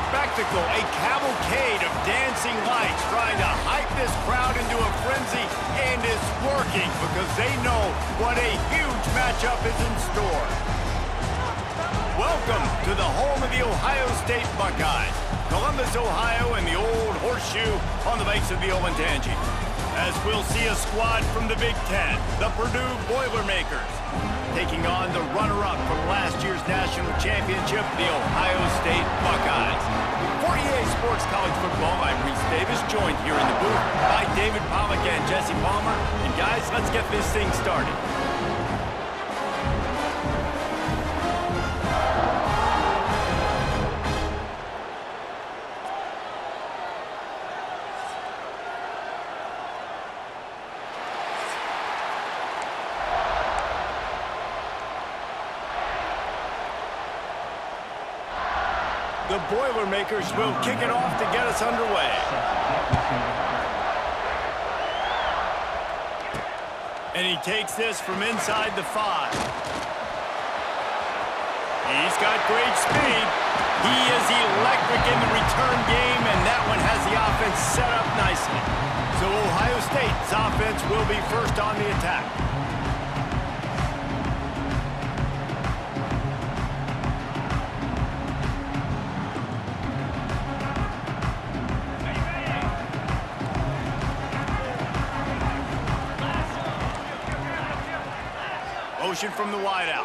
spectacle, a cavalcade of dancing lights trying to hype this crowd into a frenzy, and it's working because they know what a huge matchup is in store. Welcome to the home of the Ohio State Buckeyes, Columbus, Ohio, and the old horseshoe on the banks of the Olentangy. As we'll see a squad from the Big Ten, the Purdue Boilermakers, taking on the runner-up from last year's national championship, the Ohio State Buckeyes. For EA Sports College Football, I'm Reese Davis, joined here in the booth by David Pollack and Jesse Palmer. And guys, let's get this thing started. The Boilermakers will kick it off to get us underway. And he takes this from inside the 5. He's got great speed. He is electric in the return game, and that one has the offense set up nicely. So Ohio State's offense will be first on the attack. Motion from the wideout.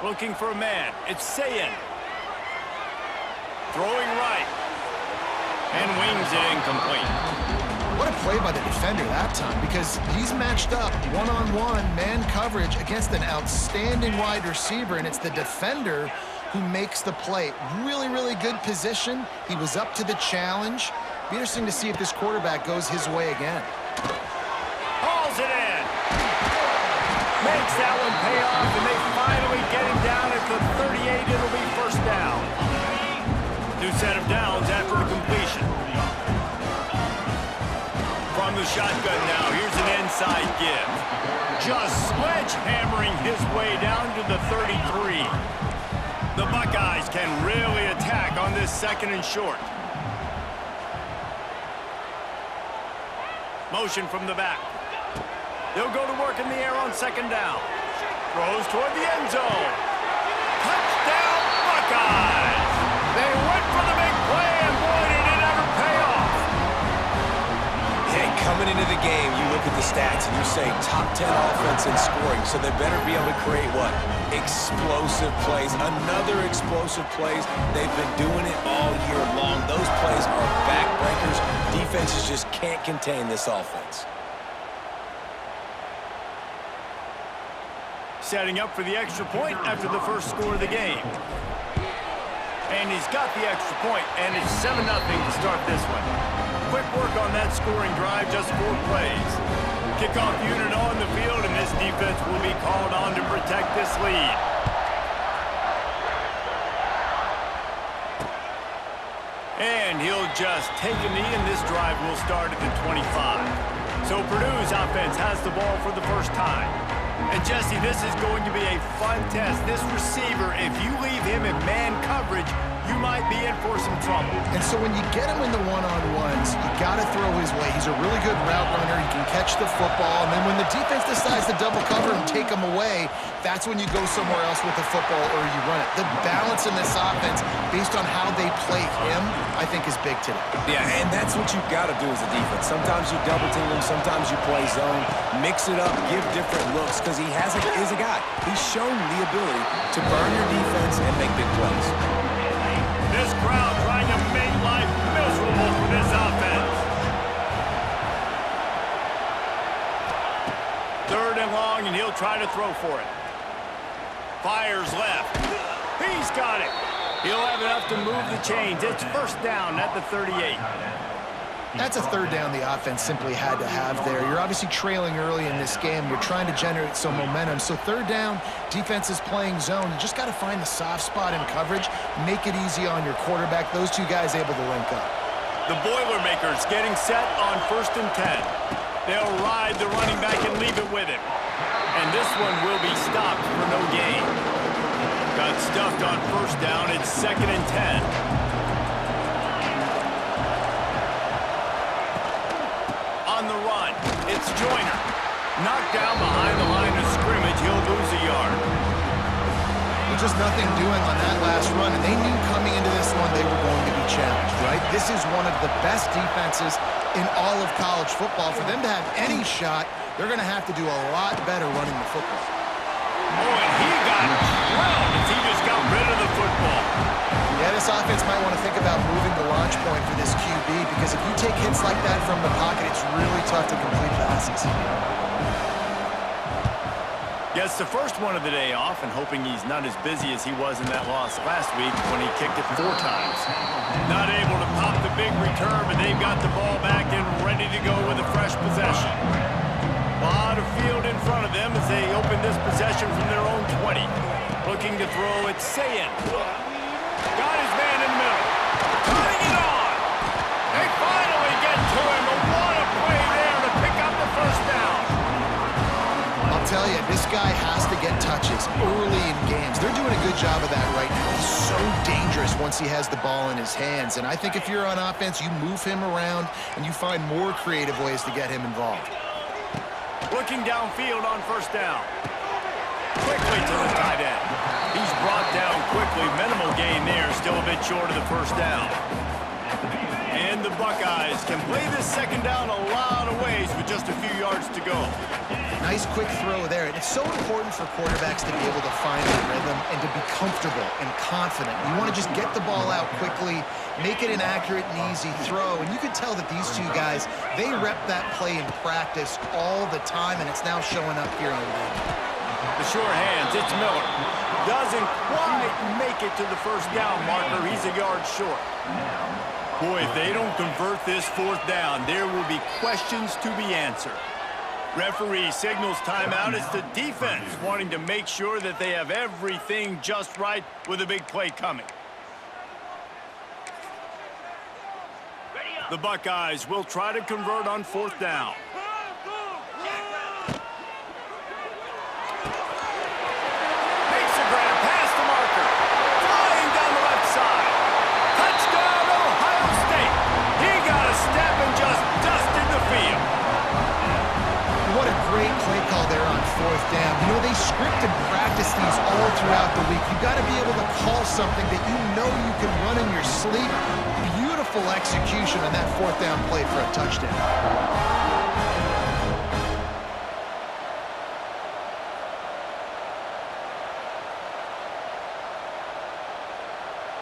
Looking for a man. It's Sayin. Throwing right. And wings it incomplete. What a play by the defender that time, because he's matched up one-on-one man coverage against an outstanding wide receiver, and it's the defender who makes the play. Really, really good position. He was up to the challenge. Be interesting to see if this quarterback goes his way again. Hauls it in. Makes that one pay off, and they finally get him down at the 38. It'll be first down. New set of downs after the completion. From the shotgun now, here's an inside give. Just sledgehammering his way down to the 33. The Buckeyes can really attack on this second and short. Motion from the back. They'll go to work in the air on second down. Throws toward the end zone. Touchdown, Buckeyes! They went for the big play, and boy, did it ever pay off. Hey, coming into the game, you look at the stats and you say top 10 offense in scoring, so they better be able to create what? Explosive plays. Another explosive plays. They've been doing it all year long. Those plays are backbreakers. Defenses just can't contain this offense. Setting up for the extra point after the first score of the game. And he's got the extra point, and it's 7-0 to start this one. Quick work on that scoring drive, just 4 plays. Kickoff unit on the field, and this defense will be called on to protect this lead. And he'll just take a knee, and this drive will start at the 25. So Purdue's offense has the ball for the first time. And Jesse, this is going to be a fun test. This receiver, if you leave him in man coverage, you might be in for some trouble. And so when you get him in the one-on-ones, you got to throw his way. He's a really good route runner. He can catch the football. And then when the defense decides to double cover and take him away, that's when you go somewhere else with the football or you run it. The balance in this offense, based on how they play him, I think is big today. Yeah, and that's what you've got to do as a defense. Sometimes you double team him, sometimes you play zone, mix it up, give different looks, because he is a guy. He's shown the ability to burn your defense and make big plays. This crowd trying to make life miserable for this offense. 3rd and long, and he'll try to throw for it. Fires left. He's got it. He'll have enough to move the chains. It's first down at the 38. That's a 3rd down the offense simply had to have there. You're obviously trailing early in this game. You're trying to generate some momentum. So 3rd down, defense is playing zone. You just got to find the soft spot in coverage, make it easy on your quarterback. Those two guys able to link up. The Boilermakers getting set on 1st and 10. They'll ride the running back and leave it with him. And this one will be stopped for no gain. Got stuffed on first down. It's 2nd and 10. On the run, it's Joyner. Knocked down behind the line of scrimmage. He'll lose a yard. There's just nothing doing on that last run, and they knew coming into this one they were going to be challenged, right? This is one of the best defenses in all of college football. For them to have any shot, they're going to have to do a lot better running the football. Oh, and he got drilled as he just got rid of the football. Yeah, this offense might want to think about moving the launch point for this QB, because if you take hits like that from the pocket, it's really tough to complete passes. Gets the first one of the day off, and hoping he's not as busy as he was in that loss last week when he kicked it 4 times. Not able to pop the big return, but they've got the ball back and ready to go with a fresh possession. A lot of field in front of them as they open this possession from their own 20. Looking to throw, it's Sayin. Got his man in the middle. Putting it on. They finally get to him. But what a play there to pick up the first down. I'll tell you, this guy has to get touches early in games. They're doing a good job of that right now. He's so dangerous once he has the ball in his hands. And I think if you're on offense, you move him around and you find more creative ways to get him involved. Looking downfield on first down. Quickly to the tight end. He's brought down quickly. Minimal gain there. Still a bit short of the first down. And the Buckeyes can play this second down a lot of ways with just a few yards to go. Nice quick throw there. And it's so important for quarterbacks to be able to find the rhythm and to be comfortable and confident. You want to just get the ball out quickly, make it an accurate and easy throw. And you can tell that these two guys, they rep that play in practice all the time, and it's now showing up here on the game. The sure hands, it's Miller. Doesn't quite make it to the first down marker. He's a yard short. Boy, if they don't convert this 4th down, there will be questions to be answered. Referee signals timeout. It's the defense wanting to make sure that they have everything just right with a big play coming. The Buckeyes will try to convert on 4th down. Makes a grab past the marker. Flying down the left side. Touchdown, Ohio State. He got a step and just dusted the field. What a great play call there on 4th down. You know, they script and practice these all throughout the week. You've got to be able to call something that you know you can run in your sleep. Beautiful execution on that 4th down play for a touchdown.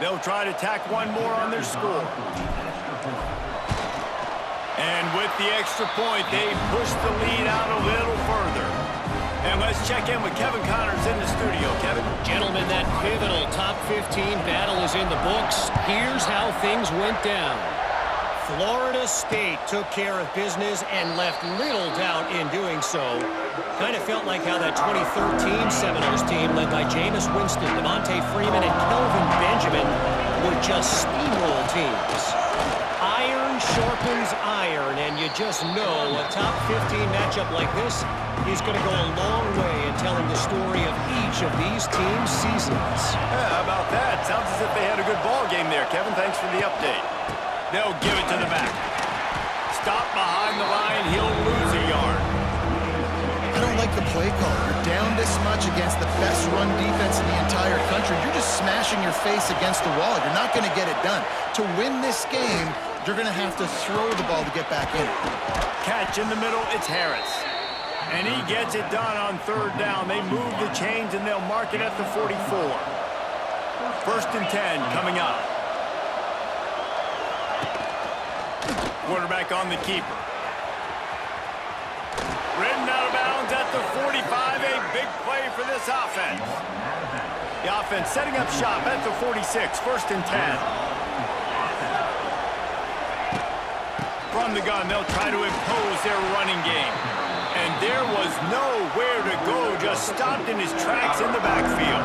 They'll try to tack one more on their score. And with the extra point, they push the lead out a little further. And let's check in with Kevin Connors in the studio. Kevin? Gentlemen, that pivotal top 15 battle is in the books. Here's how things went down. Florida State took care of business and left little doubt in doing so. Kind of felt like how that 2013 Seminoles team led by Jameis Winston, Devontae Freeman, and Kelvin Benjamin were just steamroll teams. Iron sharpens iron, and you just know a top 15 matchup like this is going to go a long way in telling the story of each of these teams' seasons. Yeah, how about that? Sounds as if they had a good ball game there, Kevin. Thanks for the update. They'll give it to the back. Stop behind the line. He'll lose a yard. I don't like the play call. You're down this much against the best run defense in the entire country. You're just smashing your face against the wall. You're not going to get it done. To win this game, you're going to have to throw the ball to get back in. Catch in the middle. It's Harris. And he gets it done on 3rd down. They move the chains, and they'll mark it at the 44. 1st and 10 coming up. Quarterback on the keeper. Ridden out of bounds at the 45. A big play for this offense. The offense setting up shop at the 46. 1st and 10. From the gun, they'll try to impose their running game. And there was nowhere to go. Just stopped in his tracks in the backfield.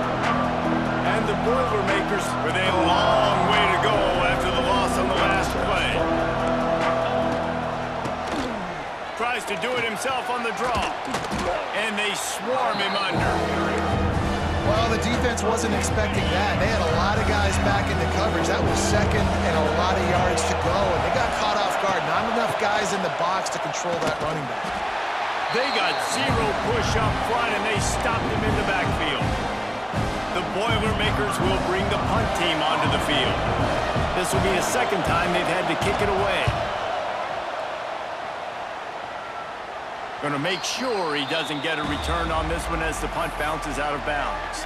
And the Boilermakers with a long way to go after the loss on the last play. Tries to do it himself on the draw. And they swarm him under. Well, the defense wasn't expecting that. They had a lot of guys back into coverage. That was second and a lot of yards to go, and they got caught off guard. Not enough guys in the box to control that running back. They got zero push up front, and they stopped him in the backfield. The Boilermakers will bring the punt team onto the field. This will be the second time they've had to kick it away. Going to make sure he doesn't get a return on this one as the punt bounces out of bounds.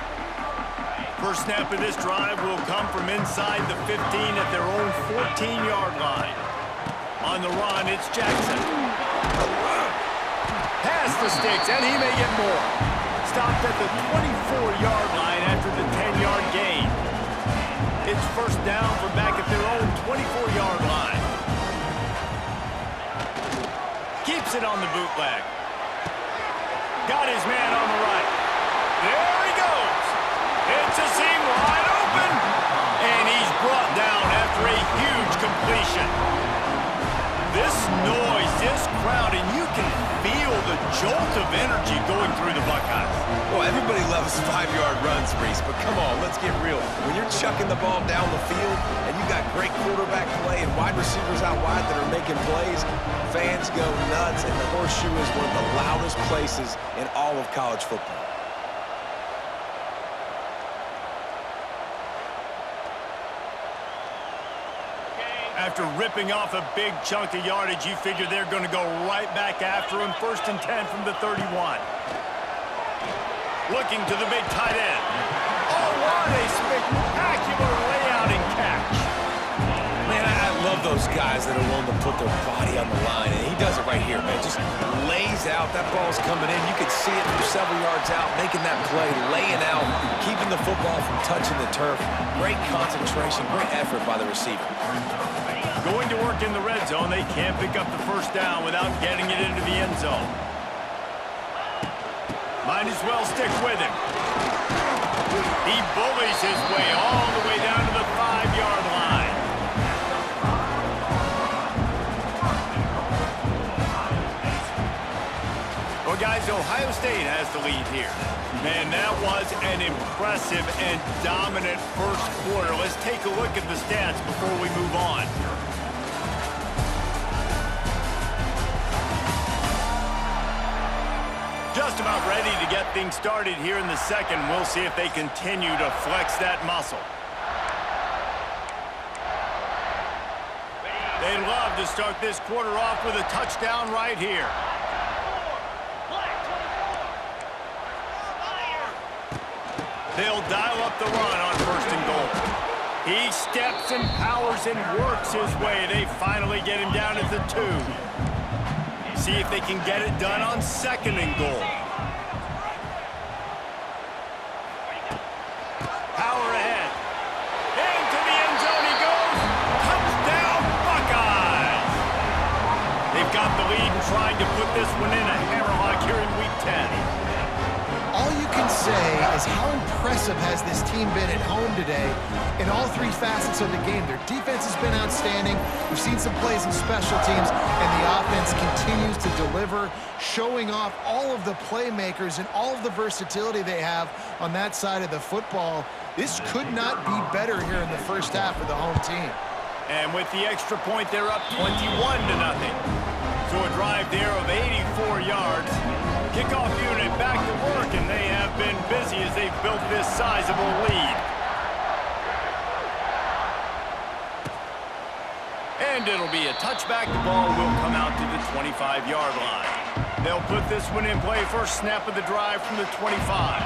First snap of this drive will come from inside the 15 at their own 14-yard line. On the run, it's Jackson. Past the sticks, and he may get more. Stopped at the 24-yard line after the 10-yard gain. It's first down from back at their own 24-yard line. Keeps it on the bootleg. Got his man on the right. There he goes. It's a seam wide open. And he's brought down after a huge completion. This noise, this crowd, and you can feel the jolt of energy going through the Buckeyes. Well, everybody loves 5-yard runs, Reese, but come on, let's get real. When you're chucking the ball down the field and you got great quarterback play and wide receivers out wide that are making plays, fans go nuts, and the Horseshoe is one of the loudest places in all of college football. After ripping off a big chunk of yardage, you figure they're going to go right back after him. First and 10 from the 31. Looking to the big tight end. Oh, what a spectacular layout and catch. Man, I love those guys that are willing to put their body on the line, and he does it right here, man. Just lays out. That ball's coming in. You can see it from several yards out, making that play, laying out, keeping the football from touching the turf. Great concentration, great effort by the receiver. Going to work in the red zone, they can't pick up the first down without getting it into the end zone. Might as well stick with him. He bullies his way all the way down to the 5-yard line. Well, guys, Ohio State has the lead here. Man, that was an impressive and dominant first quarter. Let's take a look at the stats before we move on. Just about ready to get things started here in the second. We'll see if they continue to flex that muscle. They'd love to start this quarter off with a touchdown right here. They'll dial up the run on first and goal. He steps and powers and works his way. They finally get him down at the 2. See if they can get it done on second and goal. Power ahead. Into the end zone he goes. Touchdown, Buckeyes! They've got the lead and trying to put this one in a hammerlock here in Week 10. All you can say is how impressive has this team been at home today in all three facets of the game. Their defense has been outstanding. We've seen some plays in special teams, and the offense continues to deliver, showing off all of the playmakers and all of the versatility they have on that side of the football. This could not be better here in the first half for the home team. And with the extra point, they're up 21-0. So a drive there of 84 yards. Kickoff unit back to work, and they have been busy as they've built this sizable lead. And it'll be a touchback. The ball will come out to the 25-yard line. They'll put this one in play. First snap of the drive from the 25.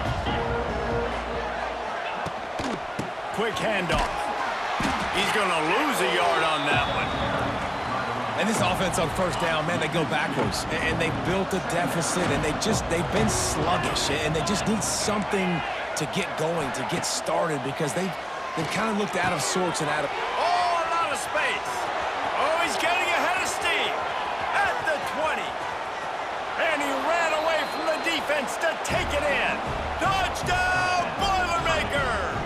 Quick handoff. He's going to lose a yard on that one. And this offense on first down, man, they go backwards. And they built a deficit, and they've been sluggish. And they just need something to get going, to get started, because they've kind of looked out of sorts and out of... Oh, a lot of space. Oh, he's getting ahead of steam at the 20. And he ran away from the defense to take it in. Touchdown, Boilermakers!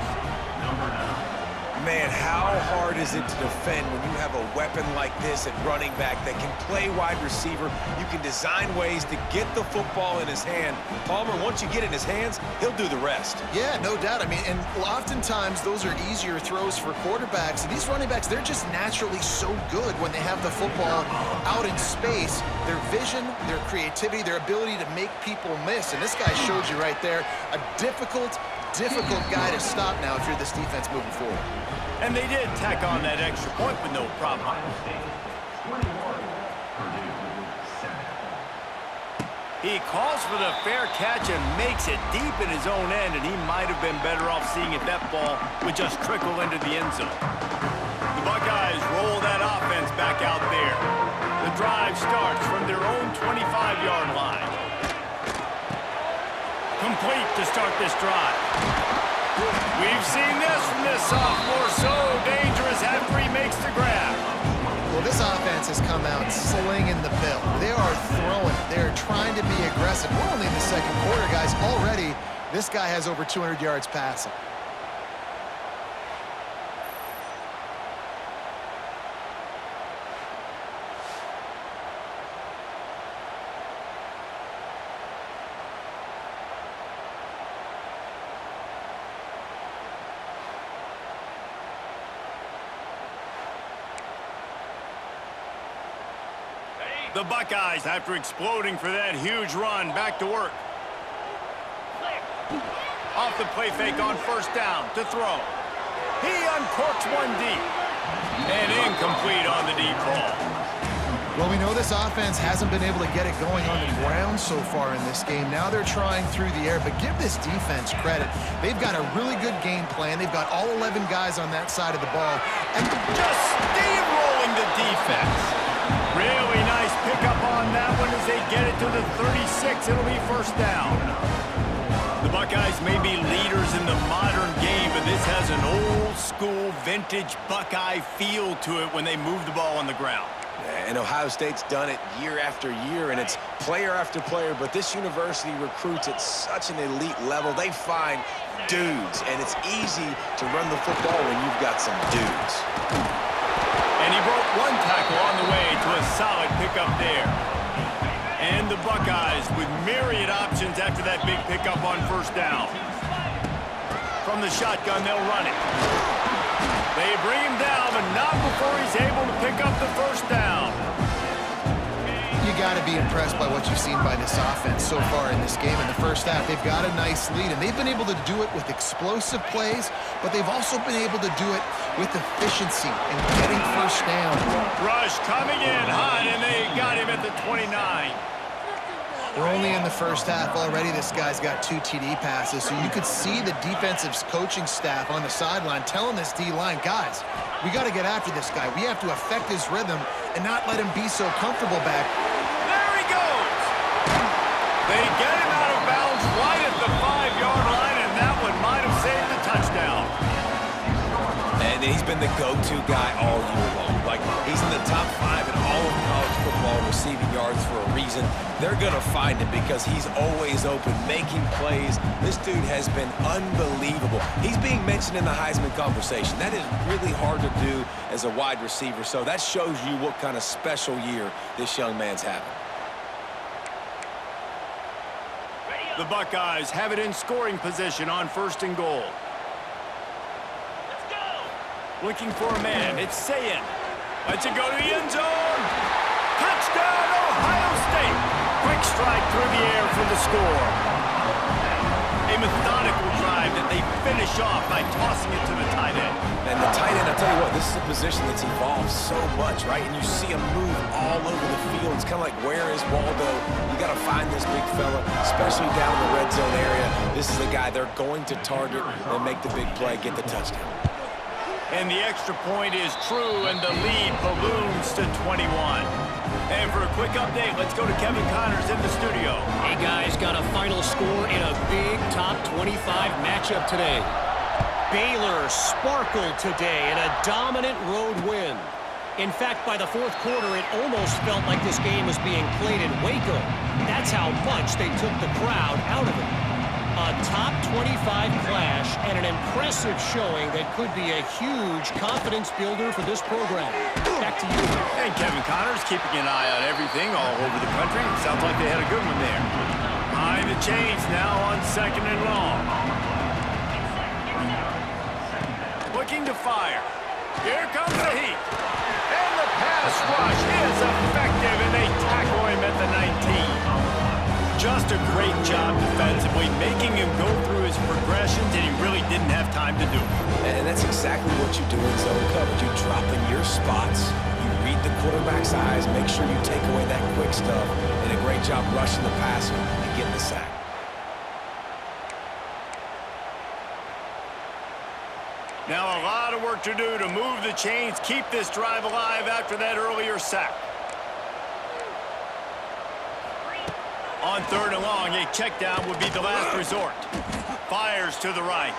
Man, how hard is it to defend when you have a weapon like this at running back that can play wide receiver? You can design ways to get the football in his hand. Palmer, once you get it in his hands, he'll do the rest. Yeah, no doubt. I mean, and oftentimes those are easier throws for quarterbacks. And these running backs, they're just naturally so good when they have the football out in space. Their vision, their creativity, their ability to make people miss. And this guy showed you right there a difficult guy to stop now if you're this defense moving forward. And they did tack on that extra point with no problem. He calls for the fair catch and makes it deep in his own end, and he might have been better off seeing if that ball would just trickle into the end zone. The Buckeyes roll that offense back out there. The drive starts from their own 25-yard line. Complete to start this drive. We've seen this from this sophomore, so dangerous after he makes the grab. Well, this offense has come out slinging the bill. They are throwing. They're trying to be aggressive. We're only in the second quarter, guys. Already, this guy has over 200 yards passing. The Buckeyes, after exploding for that huge run, back to work. Off the play fake on first down to throw. He uncorks one deep. And incomplete on the deep ball. Well, we know this offense hasn't been able to get it going on the ground so far in this game. Now they're trying through the air, but give this defense credit. They've got a really good game plan. They've got all 11 guys on that side of the ball. And just steamrolling the defense. Really nice pickup on that one as they get it to the 36. It'll be first down. The Buckeyes may be leaders in the modern game, but this has an old-school, vintage Buckeye feel to it when they move the ball on the ground. And Ohio State's done it year after year, and it's player after player, but this university recruits at such an elite level. They find dudes, and it's easy to run the football when you've got some dudes. And he broke one tackle on the way to a solid pickup there. And the Buckeyes with myriad options after that big pickup on first down. From the shotgun, they'll run it. They bring him down, but not before he's able to pick up the first down. you got to be impressed by what you've seen by this offense so far in this game. In the first half, they've got a nice lead, and they've been able to do it with explosive plays, but they've also been able to do it with efficiency and getting first down. Rush coming in hot, and they got him at the 29. We're only in the first half already. This guy's got 2 TD passes, so you could see the defensive coaching staff on the sideline telling this D-line, guys, we got to get after this guy. We have to affect his rhythm and not let him be so comfortable back. There he goes. They get him out of bounds right at the 5-yard line, and that one might have saved the touchdown. And he's been the go-to guy all year long. Like, he's in the top 5 in all of college football receiving yards for a reason. They're going to find him because he's always open, making plays. This dude has been unbelievable. He's being mentioned in the Heisman conversation. That is really hard to do as a wide receiver, so that shows you what kind of special year this young man's having. The Buckeyes have it in scoring position on 1st and goal. Looking for a man. It's Sayin. Lets it go to the end zone. Touchdown, Ohio State. Quick strike through the air for the score. A methodical drive that they finish off by tossing it to the tight end. And the tight end, I'll tell you what, this is a position that's evolved so much, right? And you see him move all over the field. It's kind of like, where is Waldo? You got to find this big fella, especially down in the red zone area. This is the guy they're going to target and make the big play, get the touchdown. And the extra point is true, and the lead balloons to 21. And for a quick update, let's go to Kevin Connors in the studio. Hey, guys, got a final score in a big top 25 matchup today. Baylor sparkled today in a dominant road win. In fact, by the 4th quarter, it almost felt like this game was being played in Waco. That's how much they took the crowd out of it. A top 25 clash and an impressive impressive showing that could be a huge confidence builder for this program. Back to you. And Kevin Connors keeping an eye on everything all over the country. Sounds like they had a good one there. Behind the chains now on 2nd and long. Looking to fire. Here comes the heat. And the pass rush is effective, and they tackle him at the 19. Just a great job defensively, making him go through his progressions, and he really didn't have time to do it. And that's exactly what you do in zone coverage. You drop in your spots, you read the quarterback's eyes, make sure you take away that quick stuff, and a great job rushing the passer and getting the sack. Now a lot of work to do to move the chains, keep this drive alive after that earlier sack. On 3rd and long, a check down would be the last resort. Fires to the right.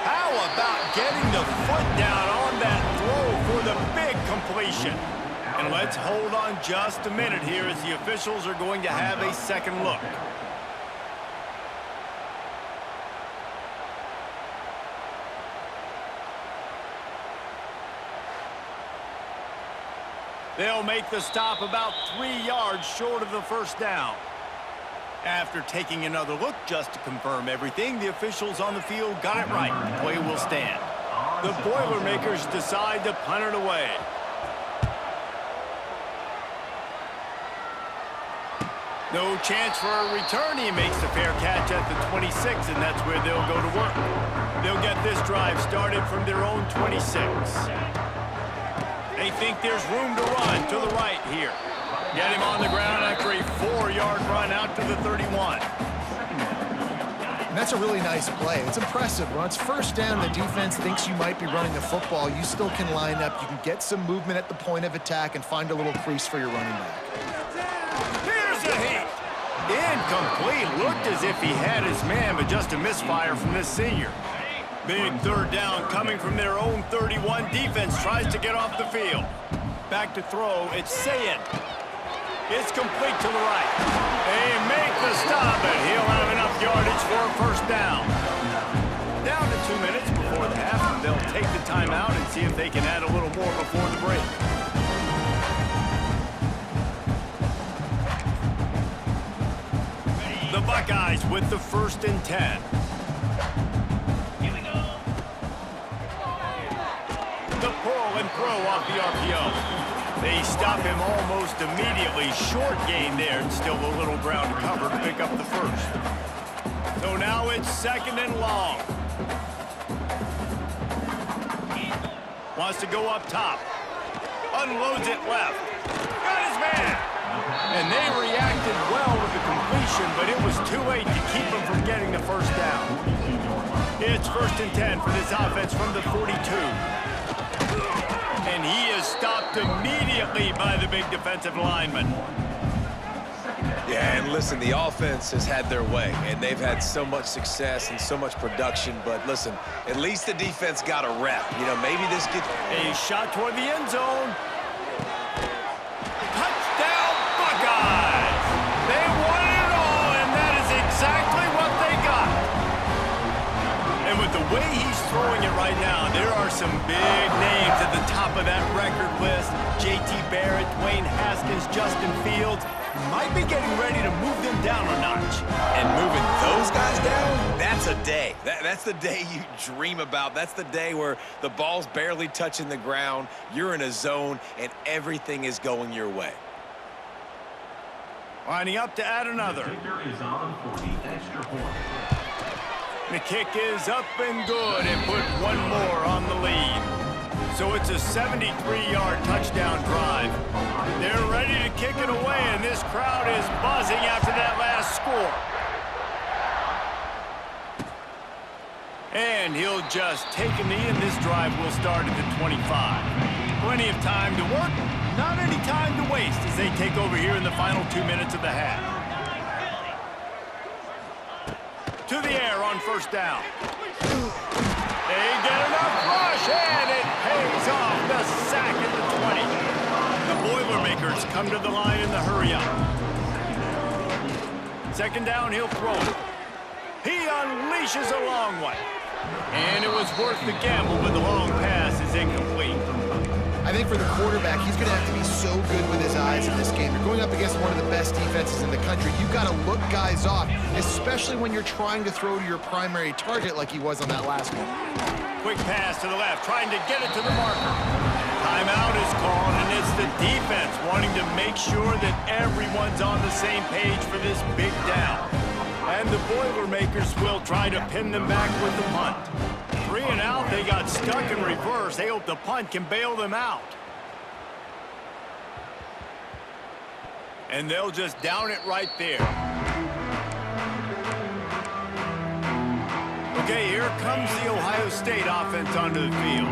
How about getting the foot down on that throw for the big completion? And let's hold on just a minute here as the officials are going to have a second look. They'll make the stop about 3 yards short of the first down. After taking another look just to confirm everything, the officials on the field got it right. The play will stand. The Boilermakers decide to punt it away. No chance for a return. He makes the fair catch at the 26, and that's where they'll go to work. They'll get this drive started from their own 26. They think there's room to run to the right here. Get him on the ground after a 4-yard run out to the 31. And that's a really nice play. It's impressive. When it's first down, the defense thinks you might be running the football. You still can line up. You can get some movement at the point of attack and find a little crease for your running back. Here's a hit. Incomplete. Looked as if he had his man, but just a misfire from this senior. Big 3rd down coming from their own 31. Defense tries to get off the field. Back to throw. It's Sayin. It's complete to the right. They make the stop, and he'll have enough yardage for a first down. Down to 2 minutes before the half, and they'll take the timeout and see if they can add a little more before the break. The Buckeyes with the 1st and 10. The pull and throw off the RPO. They stop him almost immediately. Short gain there, and still a little ground to cover to pick up the first. So now it's 2nd and long. Wants to go up top. Unloads it left. Got his man. And they reacted well with the completion, but it was too late to keep him from getting the first down. It's 1st and 10 for this offense from the 42. And he is stopped immediately by the big defensive lineman. Yeah, and listen, the offense has had their way, and they've had so much success and so much production. But listen, at least the defense got a rep. You know, maybe this gets... A shot toward the end zone. Touchdown, Buckeyes! They won it all, and that is exactly what they got. And with the way he's throwing it right now, there are some big names at the top of that record list. J.T. Barrett, Dwayne Haskins, Justin Fields. Might be getting ready to move them down a notch. And moving those guys down, that's a day. That's the day you dream about. That's the day where the ball's barely touching the ground, you're in a zone, and everything is going your way. Lining up to add another. The kick is up and good, and put one more on the lead. So it's a 73-yard touchdown drive. They're ready to kick it away, and this crowd is buzzing after that last score. And he'll just take a knee, and this drive will start at the 25. Plenty of time to work, not any time to waste as they take over here in the final 2 minutes of the half. To the air on 1st down. They get enough rush, and it pays off the sack at the 20. The Boilermakers come to the line in the hurry-up. 2nd down, he'll throw it. He unleashes a long one. was worth the gamble, but the long pass is incomplete. I think for the quarterback, he's going to have to be so good with his eyes in this game. You're going up against one of the best defenses in the country. You've got to look guys off, especially when you're trying to throw to your primary target like he was on that last one. Quick pass to the left, trying to get it to the marker. Timeout is called, and it's the defense wanting to make sure that everyone's on the same page for this big down. And the Boilermakers will try to pin them back with the punt. 3 and out, they got stuck in reverse. They hope the punt can bail them out. And they'll just down it right there. Okay, here comes the Ohio State offense onto the field.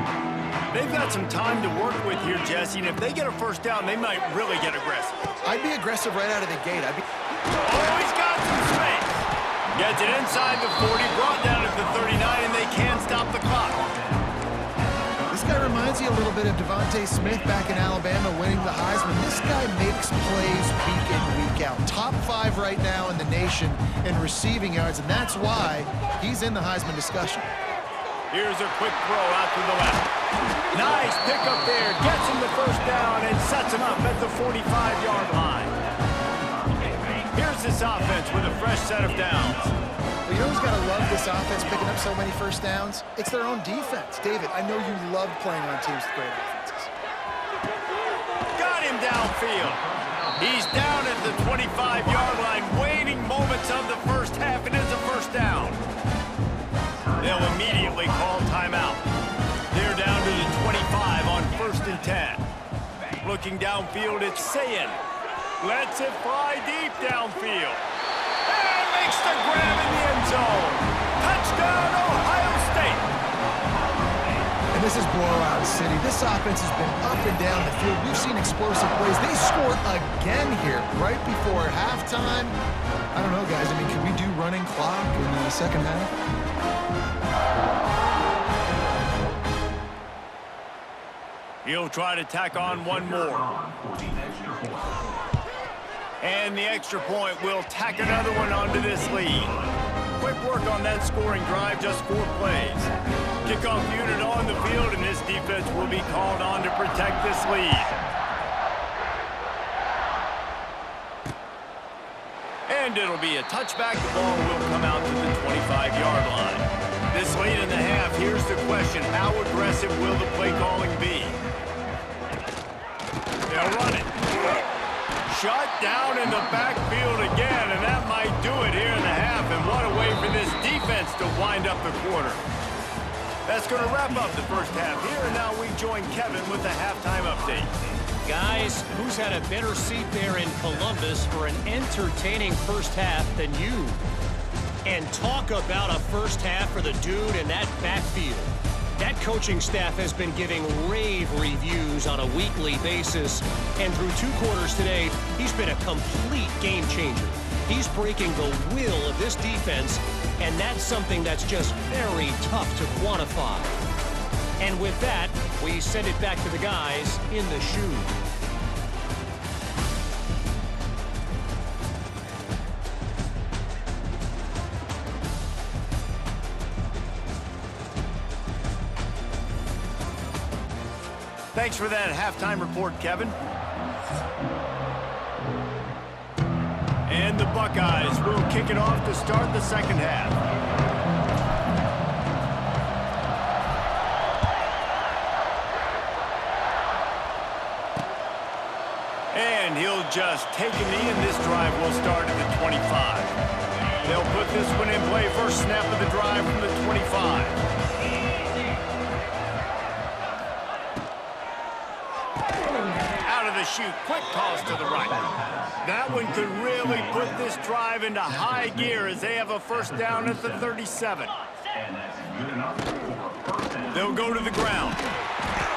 They've got some time to work with here, Jesse, and if they get a first down, they might really get aggressive. I'd be aggressive right out of the gate. Oh, he's got some space. Gets it inside the 40, brought down at the 39, and they can't stop the clock. This guy reminds you a little bit of Devontae Smith back in Alabama winning the Heisman. This guy makes plays week in, week out. Top 5 right now in the nation in receiving yards, and that's why he's in the Heisman discussion. Here's a quick throw out to the left. Nice pickup there. Gets him the first down and sets him up at the 45-yard line. Here's this offense with a fresh set of downs. Well, you know who's got to love this offense picking up so many first downs? It's their own defense. David, I know you love playing on teams with great offenses. Got him downfield. He's down at the 25-yard line, waiting moments of the first half. It is a first down. They'll immediately call timeout. They're down to the 25 on 1st and 10. Looking downfield, it's Sayin. Lets it fly deep downfield. And makes the grab in the end zone. Touchdown, Ohio State. And this is blowout city. This offense has been up and down the field. We've seen explosive plays. They scored again here right before halftime. I don't know, guys. I mean, can we do running clock in the second half? He'll try to tack on one more. And the extra point will tack another one onto this lead. Quick work on that scoring drive, just 4 plays. Kickoff unit on the field, and this defense will be called on to protect this lead. And it'll be a touchback. The ball will come out to the 25-yard line. This late in the half, here's the question. How aggressive will the play calling be? They'll run it. Shut down in the backfield again, and that might do it here in the half. And what a way for this defense to wind up the quarter. That's going to wrap up the first half here, and now we join Kevin with the halftime update. Guys, who's had a better seat there in Columbus for an entertaining first half than you? And talk about a first half for the dude in that backfield. That coaching staff has been giving rave reviews on a weekly basis, and through 2 quarters today, he's been a complete game changer. He's breaking the will of this defense, and that's something that's just very tough to quantify. And with that, we send it back to the guys in the shoe. Thanks for that halftime report, Kevin. And the Buckeyes will kick it off to start the second half. And he'll just take a knee, and this drive will start at the 25. They'll put this one in play. First snap of the drive from the 25. Shoot, quick toss to the right. That one could really put this drive into high gear as they have a first down at the 37. They'll go to the ground.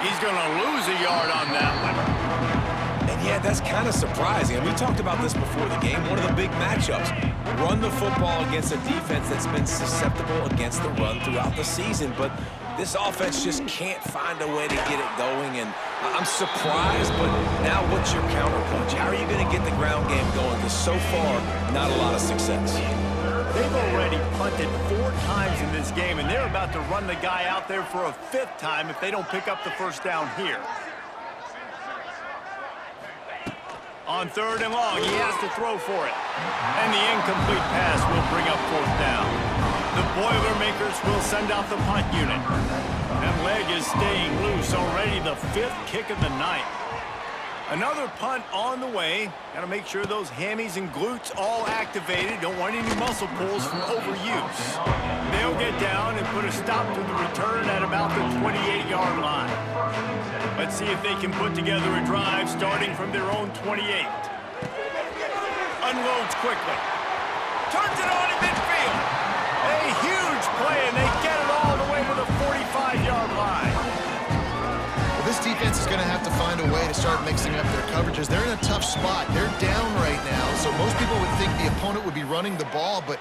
He's going to lose a yard on that one. And yeah, that's kind of surprising. And we talked about this before the game. One of the big matchups. Run the football against a defense that's been susceptible against the run throughout the season. But this offense just can't find a way to get it going, and I'm surprised, but now what's your counterpunch? How are you going to get the ground game going? Because so far, not a lot of success. They've already punted 4 times in this game, and they're about to run the guy out there for a 5th time if they don't pick up the first down here. On 3rd and long, he has to throw for it. And the incomplete pass will bring up 4th down. The Boilermakers will send out the punt unit. That leg is staying loose, already the 5th kick of the night. Another punt on the way. Got to make sure those hammies and glutes all activated. Don't want any muscle pulls from overuse. They'll get down and put a stop to the return at about the 28-yard line. Let's see if they can put together a drive starting from their own 28. Unloads quickly. Turns it on in midfield. A huge play, and they get it all the way to the 45-yard line. This defense is going to have to find a way to start mixing up their coverages. They're in a tough spot. They're down right now, so most people would think the opponent would be running the ball, but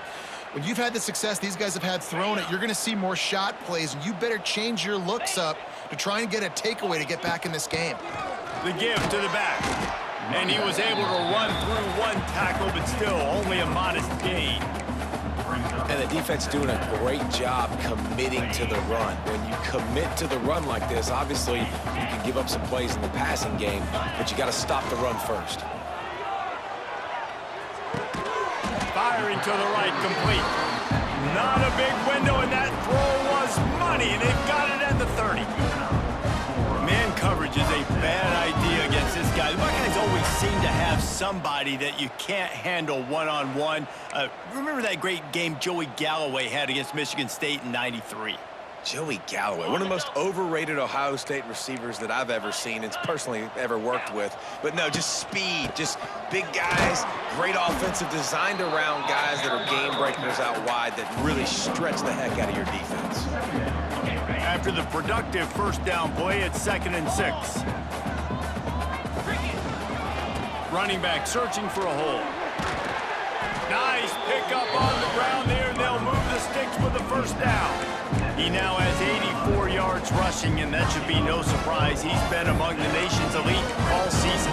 when you've had the success these guys have had throwing it, you're going to see more shot plays, and you better change your looks up to try and get a takeaway to get back in this game. The give to the back, and he was able to run through one tackle, but still only a modest gain. And the defense doing a great job committing to the run. When you commit to the run like this, obviously you can give up some plays in the passing game, but you got to stop the run first. Firing to the right, complete. Not a big window, and that throw was money. They've got it at the 30. Man coverage is a bad idea against this guy. The Buckeyes always seem to have somebody that you can't handle one-on-one. Remember that great game Joey Galloway had against Michigan State in '93? Joey Galloway, one of the most overrated Ohio State receivers that I've ever seen and personally ever worked with. But no, just speed, just big guys, great offensive, designed around guys that are game breakers out wide that really stretch the heck out of your defense. After the productive first down play, it's 2nd and 6. Running back searching for a hole. Nice pickup on the ground there, and they'll move the sticks with the first down. He now has 84 yards rushing, and that should be no surprise. He's been among the nation's elite all season.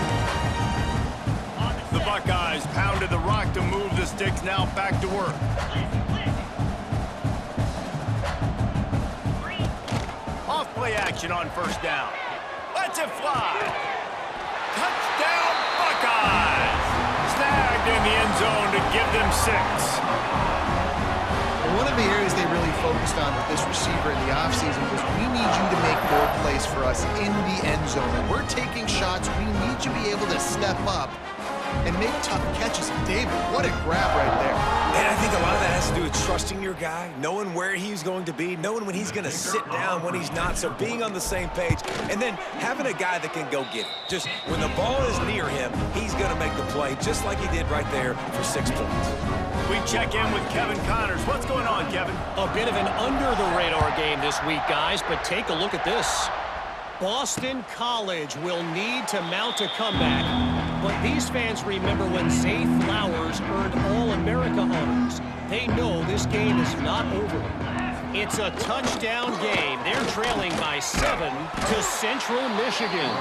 The Buckeyes pounded the rock to move the sticks, now back to work. Off-play action on first down. Lets it fly. Touchdown, Buckeyes! Snagged in the end zone to give them 6. One of the areas they really focused on with this receiver in the offseason was we need you to make more plays for us in the end zone. When we're taking shots, we need you to be able to step up and make tough catches. David, what a grab right there. And I think a lot of that has to do with trusting your guy, knowing where he's going to be, knowing when he's going to sit down, when he's not, so being on the same page, and then having a guy that can go get it. Just when the ball is near him, he's going to make the play, just like he did right there for 6 points. We check in with Kevin Connors. What's going on, Kevin? A bit of an under-the-radar game this week, guys, but take a look at this. Boston College will need to mount a comeback, but these fans remember when Zay Flowers earned All-America honors. They know this game is not over. It's a touchdown game. They're trailing by 7 to Central Michigan.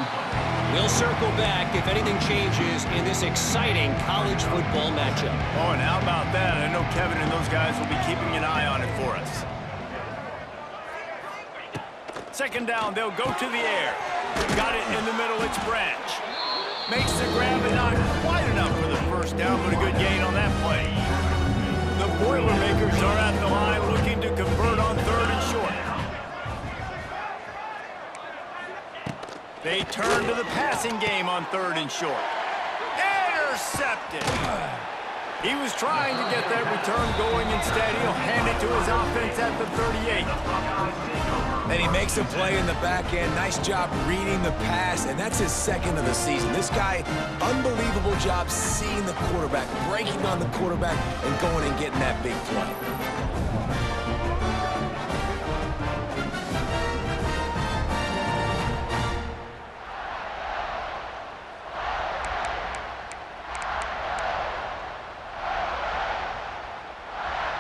We'll circle back if anything changes in this exciting college football matchup. Oh, and how about that? I know Kevin and those guys will be keeping an eye on it for us. 2nd down, they'll go to the air. Got it in the middle, it's Branch. Makes the grab and not quite enough for the first down, but a good gain on that play. The Boilermakers are at the line looking to convert on 3rd and short. They turn to the passing game on 3rd and short. Intercepted. He was trying to get that return going. Instead, he'll hand it to his offense at the 38. And he makes a play in the back end. Nice job reading the pass, and that's his 2nd of the season. This guy, unbelievable job seeing the quarterback, breaking on the quarterback, and going and getting that big play.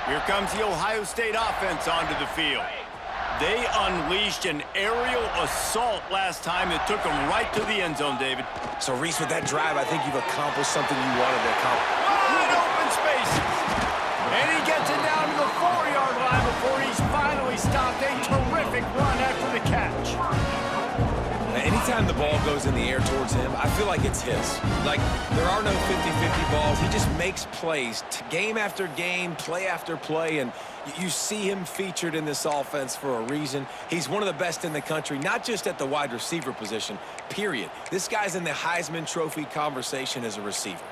Here comes the Ohio State offense onto the field. They unleashed an aerial assault last time that took them right to the end zone, David. So, Reese, with that drive, I think you've accomplished something you wanted to accomplish. Wide open spaces. And he gets it down to the 4-yard line before he's finally stopped a terrific run after the catch. Anytime the ball goes in the air towards him, I feel like it's his. Like, there are no 50-50 balls. He just makes plays game after game, play after play, and you see him featured in this offense for a reason. He's one of the best in the country, not just at the wide receiver position, period. This guy's in the Heisman Trophy conversation as a receiver.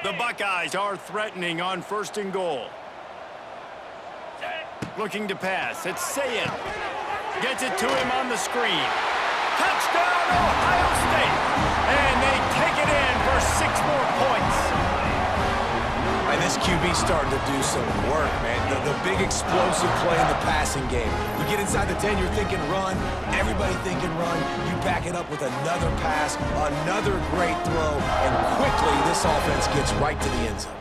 The Buckeyes are threatening on 1st and goal. Looking to pass. It's Sayed. Gets it to him on the screen. Touchdown, Ohio State! And they take it in for 6 more points. And this QB's starting to do some work, man. The big explosive play in the passing game. You get inside the 10, you're thinking run. Everybody thinking run. You back it up with another pass, another great throw, and quickly this offense gets right to the end zone.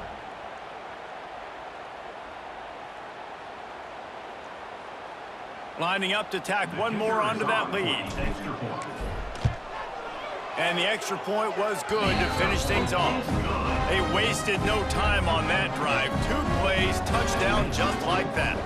Lining up to tack one more onto that lead. And the extra point was good to finish things off. They wasted no time on that drive. 2 plays, touchdown just like that.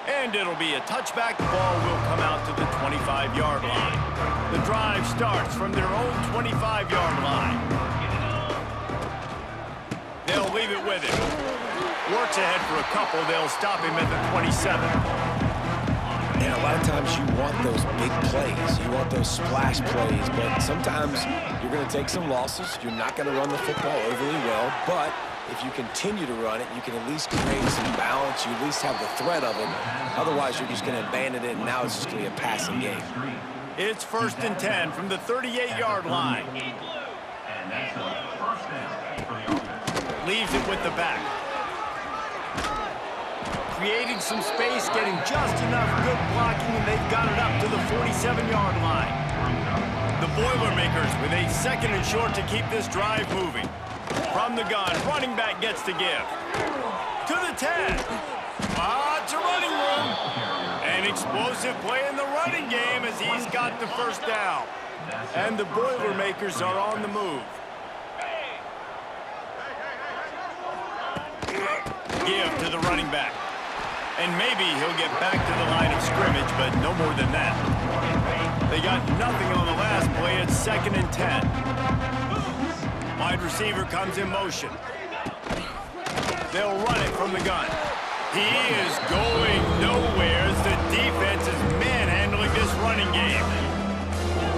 And it'll be a touchback. The ball will come out to the 25-yard line. The drive starts from their own 25-yard line. They'll leave it with him. Works ahead for a couple. They'll stop him at the 27. And a lot of times you want those big plays. You want those splash plays. But sometimes you're going to take some losses. You're not going to run the football overly well. But if you continue to run it, you can at least create some balance. You at least have the threat of it. Otherwise, you're just going to abandon it, and now it's just going to be a passing game. It's 1st and 10 from the 38-yard line. Leaves it with the back. Creating some space, getting just enough good blocking, and they've got it up to the 47-yard line. The Boilermakers with a 2nd and short to keep this drive moving. From the gun, running back gets to give. To the 10. To running room. An explosive play in the running game as he's got the 1st down. And the Boilermakers are on the move. Give to the running back. And maybe he'll get back to the line of scrimmage, but no more than that. They got nothing on the last play. It's 2nd and 10. Wide receiver comes in motion. They'll run it from the gun. He is going nowhere as the defense is manhandling this running game.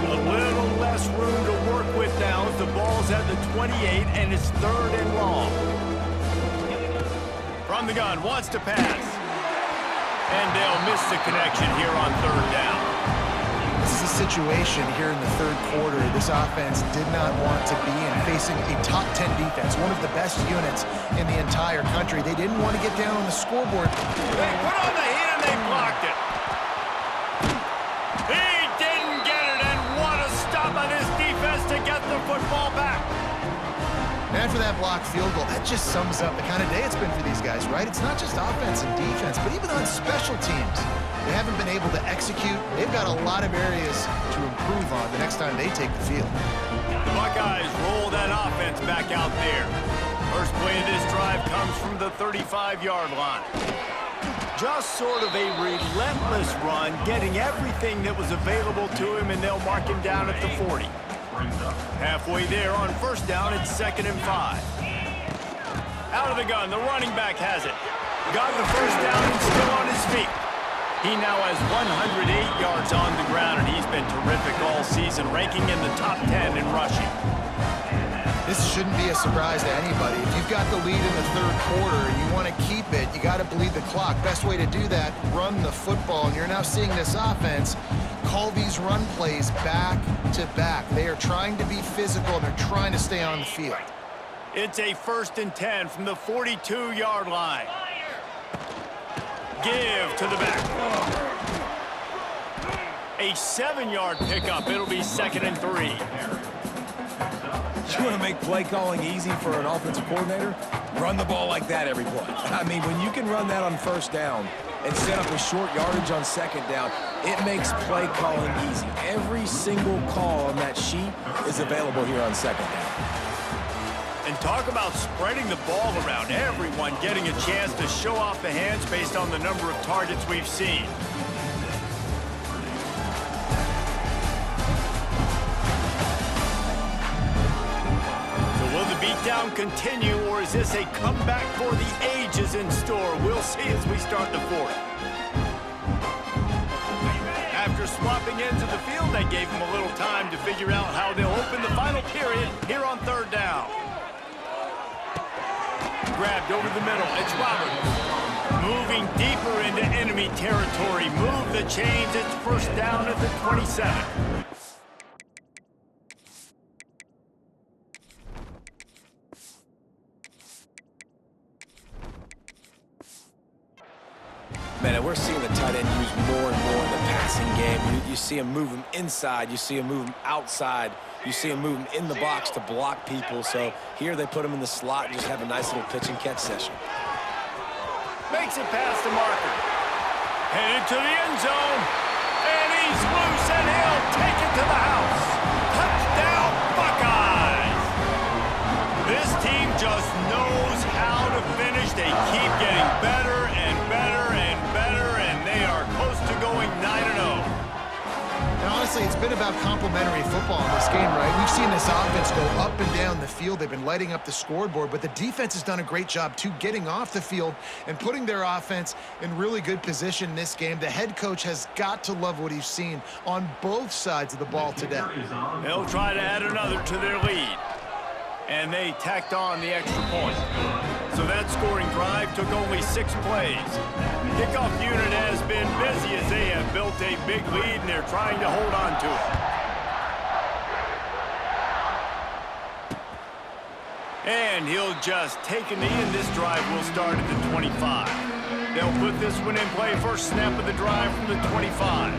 A little less room to work with now as the ball's at the 28 and it's 3rd and long. From the gun, wants to pass. And they'll miss the connection here on 3rd down. This is a situation here in the 3rd quarter this offense did not want to be in, facing a top 10 defense, one of the best units in the entire country. They didn't want to get down on the scoreboard. They put on the heat and they blocked it. He didn't get it, and what a stop by this defense to get the football back. And for that blocked field goal, that just sums up the kind of day it's been for these guys, right? It's not just offense and defense, but even on special teams. They haven't been able to execute. They've got a lot of areas to improve on the next time they take the field. The Buckeyes roll that offense back out there. First play of this drive comes from the 35-yard line. Just sort of a relentless run, getting everything that was available to him, and they'll mark him down at the 40. Halfway there on 1st down, it's 2nd and 5. Out of the gun, the running back has it. Got the 1st down and still on his feet. He now has 108 yards on the ground, and he's been terrific all season, ranking in the top 10 in rushing. This shouldn't be a surprise to anybody. If you've got the lead in the 3rd quarter and you want to keep it, you got to bleed the clock. Best way to do that, run the football. And you're now seeing this offense call these run plays back to back. They are trying to be physical, and they're trying to stay on the field. It's a 1st and 10 from the 42-yard line. Give to the back. A 7-yard pickup. It'll be 2nd and 3. You want to make play calling easy for an offensive coordinator? Run the ball like that every play. I mean, when you can run that on 1st down, and set up a short yardage on second down, it makes play calling easy. Every single call on that sheet is available here on second down. And talk about spreading the ball around. Everyone getting a chance to show off the hands based on the number of targets we've seen. Will the beatdown continue, or is this a comeback for the ages in store? We'll see as we start the fourth. After swapping ends of the field, that gave them a little time to figure out how they'll open the final period here on third down. Grabbed over the middle. It's Roberts. Moving deeper into enemy territory. Move the chains. It's first down at the 27. Man, and we're seeing the tight end used more and more in the passing game. You see him move him inside. You see him move him outside. You see him move him in the box to block people. So here they put him in the slot and just have a nice little pitch and catch session. Makes it past the marker. Headed to the end zone. And he's loose, and he'll take it to the house. Touchdown, Buckeyes! This team just knows how to finish. They keep getting better and better and better, and they are close to going 9-0. And honestly, it's been about complementary football in this game, right? We've seen this offense go up and down the field. They've been lighting up the scoreboard, but the defense has done a great job, too, getting off the field and putting their offense in really good position in this game. The head coach has got to love what he's seen on both sides of the ball today. They'll try to add another to their lead. And they tacked on the extra point. So that scoring drive took only 6 plays. Kickoff unit has been busy as they have built a big lead, and they're trying to hold on to it. And he'll just take a knee, and this drive will start at the 25. They'll put this one in play. First snap of the drive from the 25.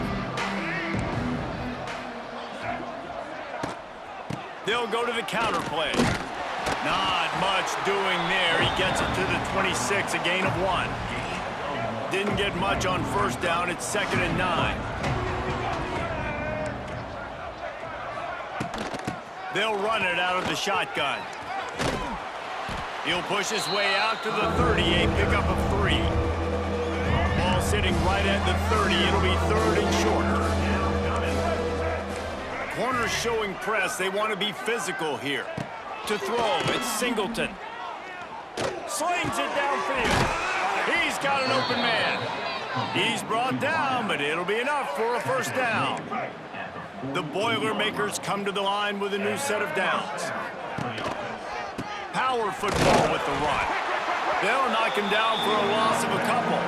They'll go to the counter play. Not much doing there. He gets it to the 26, a gain of 1. Didn't get much on first down. It's 2nd and 9. They'll run it out of the shotgun. He'll push his way out to the 30, a pickup of 3. Ball sitting right at the 30. It'll be 3rd and short. Corners showing press. They want to be physical here. To throw, it's Singleton. Slings it downfield. He's got an open man. He's brought down, but it'll be enough for a first down. The Boilermakers come to the line with a new set of downs. Power football with the run. They'll knock him down for a loss of a couple.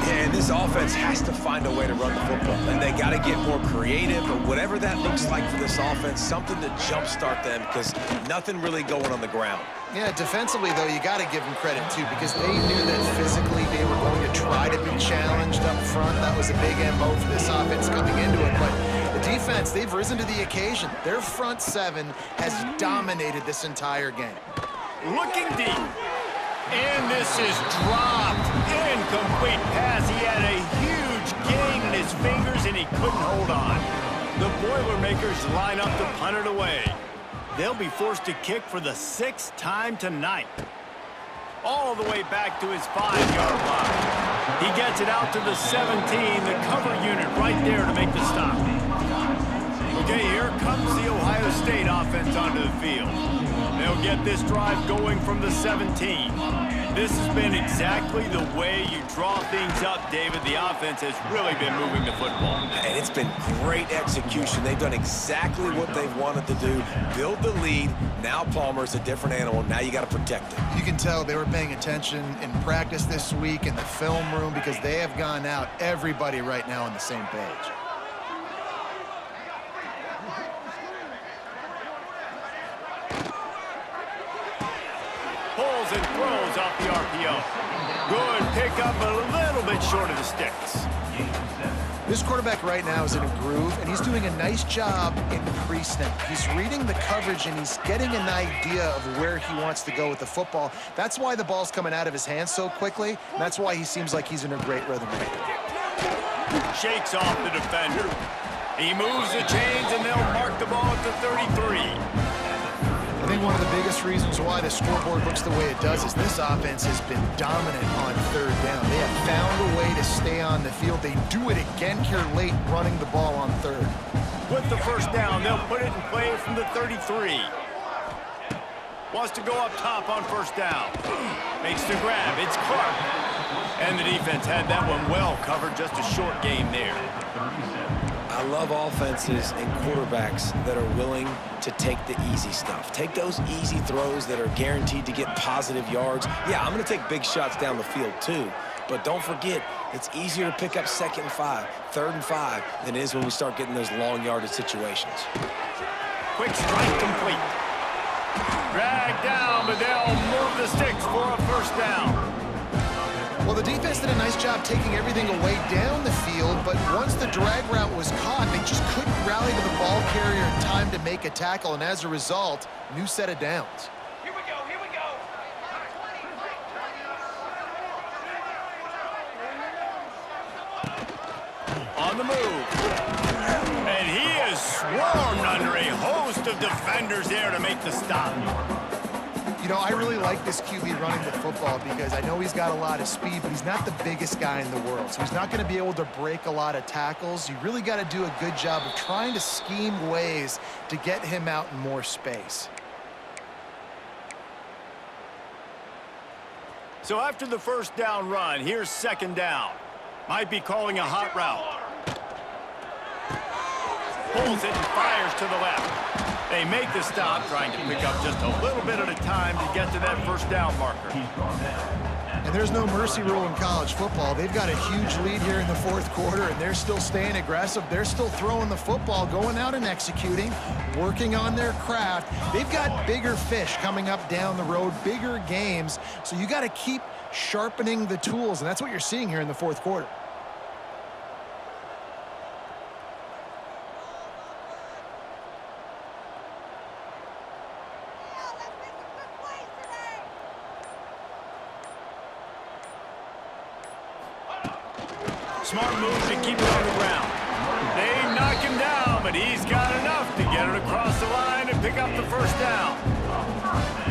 And this offense has to find a way to run the football. And they got to get more creative, or whatever that looks like for this offense, something to jumpstart them, because nothing really going on the ground. Yeah, defensively, though, you got to give them credit, too, because they knew that physically they were going to try to be challenged up front. That was a big MO for this offense coming into it. But the defense, they've risen to the occasion. Their front 7 has dominated this entire game. Looking deep. And this is dropped. Incomplete pass. He had a huge gain in his fingers, and he couldn't hold on. The Boilermakers line up to punt it away. They'll be forced to kick for the 6th time tonight. All the way back to his 5-yard line. He gets it out to the 17. The cover unit right there to make the stop. Okay, here comes the Ohio State offense onto the field. They'll get this drive going from the 17. This has been exactly the way you draw things up, David. The offense has really been moving the football. And it's been great execution. They've done exactly what they've wanted to do. Build the lead. Now Palmer's a different animal. Now you got to protect it. You can tell they were paying attention in practice this week in the film room, because they have gone out, everybody right now on the same page. Pulls and throws off the RPO. Good pickup, but a little bit short of the sticks. This quarterback right now is in a groove, and he's doing a nice job in pre-snap. He's reading the coverage, and he's getting an idea of where he wants to go with the football. That's why the ball's coming out of his hands so quickly, and that's why he seems like he's in a great rhythm right now. Shakes off the defender. He moves the chains, and they'll mark the ball at the 33. I think one of the biggest reasons why the scoreboard looks the way it does is this offense has been dominant on third down. They have found a way to stay on the field. They do it again here late, running the ball on third. With the first down, they'll put it in play from the 33. Wants to go up top on first down. Makes the grab. It's Clark. And the defense had that one well covered. Just a short game there. I love offenses and quarterbacks that are willing to take the easy stuff. Take those easy throws that are guaranteed to get positive yards. Yeah, I'm going to take big shots down the field too. But don't forget, it's easier to pick up 2nd and 5, 3rd and 5 than it is when we start getting those long yardage situations. Quick strike complete. Drag down, but they'll move the sticks for a first down. Well, the defense did a nice job taking everything away down the field, but once the drag route was caught, they just couldn't rally to the ball carrier in time to make a tackle, and as a result, new set of downs. Here we go, here we go. On the move. And he is swarmed under a host of defenders there to make the stop. You know, I really like this QB running the football because I know he's got a lot of speed, but he's not the biggest guy in the world. So he's not going to be able to break a lot of tackles. You really got to do a good job of trying to scheme ways to get him out in more space. So after the first down run, here's 2nd down. Might be calling a hot route. Pulls it and fires to the left. They make the stop, trying to pick up just a little bit at a time to get to that first down marker. And there's no mercy rule in college football. They've got a huge lead here in the 4th quarter, and they're still staying aggressive. They're still throwing the football, going out and executing, working on their craft. They've got bigger fish coming up down the road, bigger games. So you got to keep sharpening the tools, and that's what you're seeing here in the 4th quarter. Smart move to keep it on the ground. They knock him down, but he's got enough to get it across the line and pick up the first down.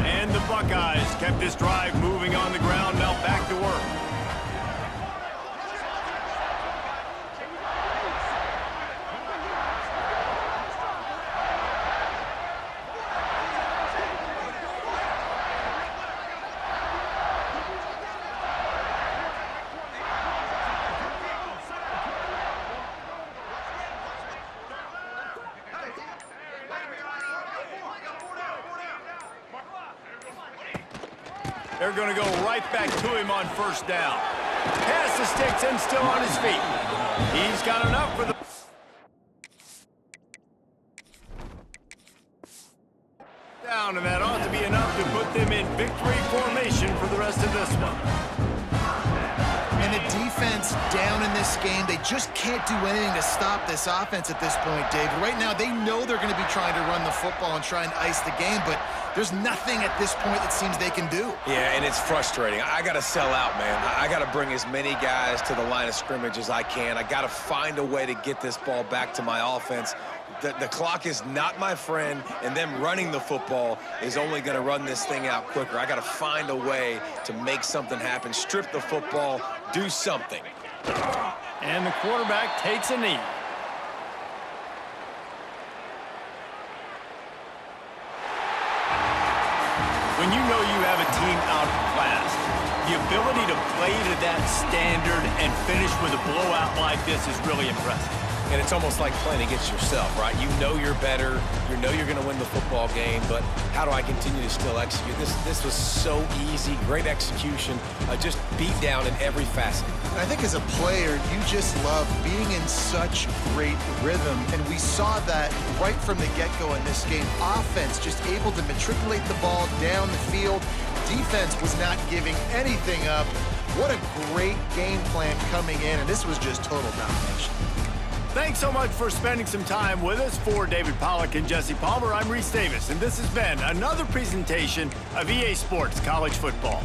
And the Buckeyes kept this drive moving on the ground, now back to work. They're going to go right back to him on first down. Pass the sticks and still on his feet. He's got enough for the down, and that ought to be enough to put them in victory formation for the rest of this one. And the defense down in this game, they just can't do anything to stop this offense at this point, David. Right now, they know they're going to be trying to run the football and try and ice the game, but there's nothing at this point that seems they can do. Yeah, and it's frustrating. I got to sell out, man. I got to bring as many guys to the line of scrimmage as I can. I got to find a way to get this ball back to my offense. The clock is not my friend, and them running the football is only going to run this thing out quicker. I got to find a way to make something happen, strip the football, do something. And the quarterback takes a knee. When you know you have a team outclassed, the ability to play to that standard and finish with a blowout like this is really impressive. And it's almost like playing against yourself, right? You know you're better. You know you're going to win the football game, but how do I continue to still execute? This was so easy, great execution, just beat down in every facet. I think as a player, you just love being in such great rhythm, and we saw that right from the get-go in this game. Offense just able to matriculate the ball down the field. Defense was not giving anything up. What a great game plan coming in, and this was just total domination. Thanks so much for spending some time with us. For David Pollack and Jesse Palmer, I'm Reese Davis, and this has been another presentation of EA Sports College Football.